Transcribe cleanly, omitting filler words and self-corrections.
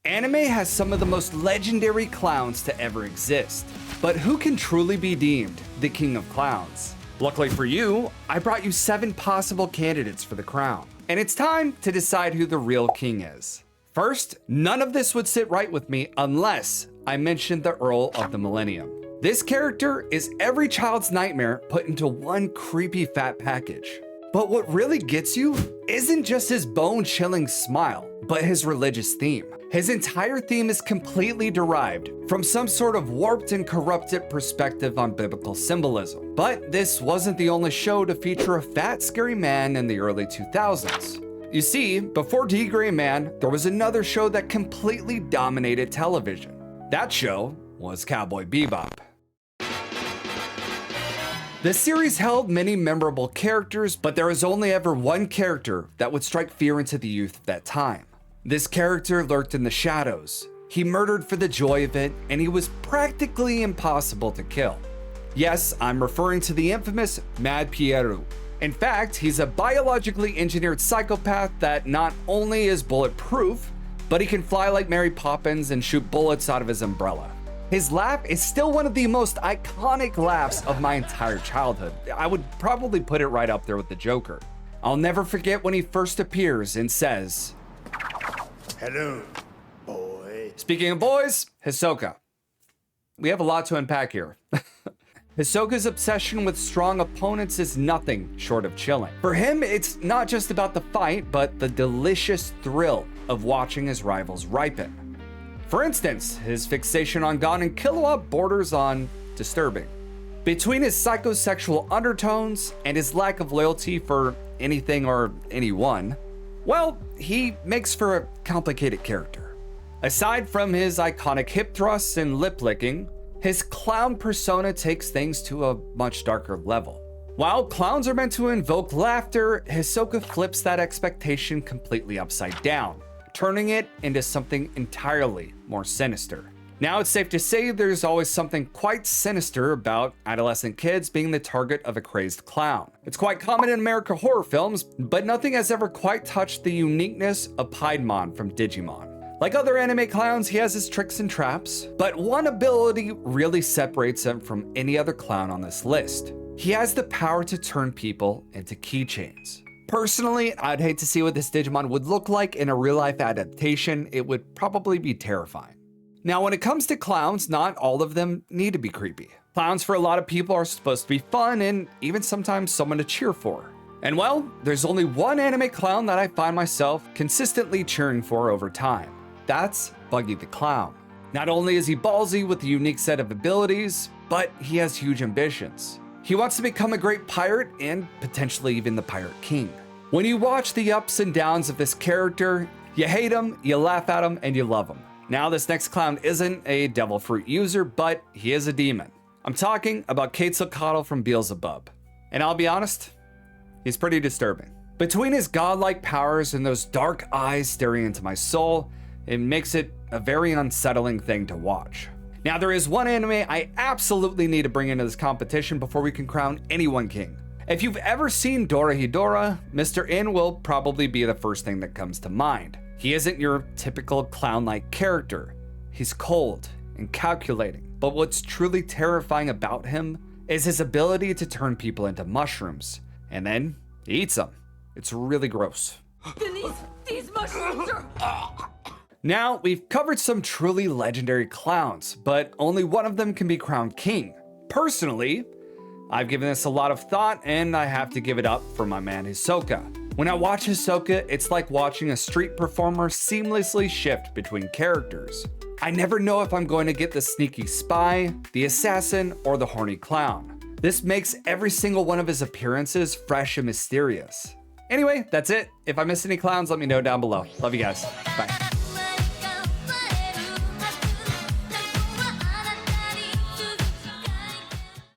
Anime has some of the most legendary clowns to ever exist. But who can truly be deemed the king of clowns? Luckily for you, I brought you 7 possible candidates for the crown. And it's time to decide who the real king is. First, none of this would sit right with me unless I mentioned the Earl of the Millennium. This character is every child's nightmare put into one creepy fat package. But what really gets you isn't just his bone-chilling smile, but his religious theme. His entire theme is completely derived from some sort of warped and corrupted perspective on biblical symbolism. But this wasn't the only show to feature a fat, scary man in the early 2000s. You see, before D. Gray Man, there was another show that completely dominated television. That show was Cowboy Bebop. The series held many memorable characters, but there was only ever one character that would strike fear into the youth of that time. This character lurked in the shadows. He murdered for the joy of it, and he was practically impossible to kill. Yes, I'm referring to the infamous Mad Pieru. In fact, he's a biologically engineered psychopath that not only is bulletproof, but he can fly like Mary Poppins and shoot bullets out of his umbrella. His laugh is still one of the most iconic laughs of my entire childhood. I would probably put it right up there with the Joker. I'll never forget when he first appears and says, "Hello, boy." Speaking of boys, Hisoka. We have a lot to unpack here. Hisoka's obsession with strong opponents is nothing short of chilling. For him, it's not just about the fight, but the delicious thrill of watching his rivals ripen. For instance, his fixation on Gon and Killua borders on disturbing. Between his psychosexual undertones and his lack of loyalty for anything or anyone, well, he makes for a complicated character. Aside from his iconic hip thrusts and lip licking, his clown persona takes things to a much darker level. While clowns are meant to invoke laughter, Hisoka flips that expectation completely upside down, turning it into something entirely more sinister. Now it's safe to say there's always something quite sinister about adolescent kids being the target of a crazed clown. It's quite common in American horror films, but nothing has ever quite touched the uniqueness of Piedmon from Digimon. Like other anime clowns, he has his tricks and traps, but one ability really separates him from any other clown on this list. He has the power to turn people into keychains. Personally, I'd hate to see what this Digimon would look like in a real-life adaptation. It would probably be terrifying. Now, when it comes to clowns, not all of them need to be creepy. Clowns for a lot of people are supposed to be fun and even sometimes someone to cheer for. And well, there's only one anime clown that I find myself consistently cheering for over time. That's Buggy the Clown. Not only is he ballsy with a unique set of abilities, but he has huge ambitions. He wants to become a great pirate and potentially even the Pirate King. When you watch the ups and downs of this character, you hate him, you laugh at him, and you love him. Now, this next clown isn't a devil fruit user, but he is a demon. I'm talking about Quetzalcoatl from Beelzebub. And I'll be honest, he's pretty disturbing. Between his godlike powers and those dark eyes staring into my soul, it makes it a very unsettling thing to watch. Now, there is one anime I absolutely need to bring into this competition before we can crown anyone king. If you've ever seen Dorohedoro, Mr. In will probably be the first thing that comes to mind. He isn't your typical clown-like character. He's cold and calculating, but what's truly terrifying about him is his ability to turn people into mushrooms, and then he eats them. It's really gross. These mushrooms are... Now, we've covered some truly legendary clowns, but only one of them can be crowned king. Personally, I've given this a lot of thought, and I have to give it up for my man Hisoka. When I watch Hisoka, it's like watching a street performer seamlessly shift between characters. I never know if I'm going to get the sneaky spy, the assassin, or the horny clown. This makes every single one of his appearances fresh and mysterious. Anyway, that's it. If I missed any clowns, let me know down below. Love you guys. Bye.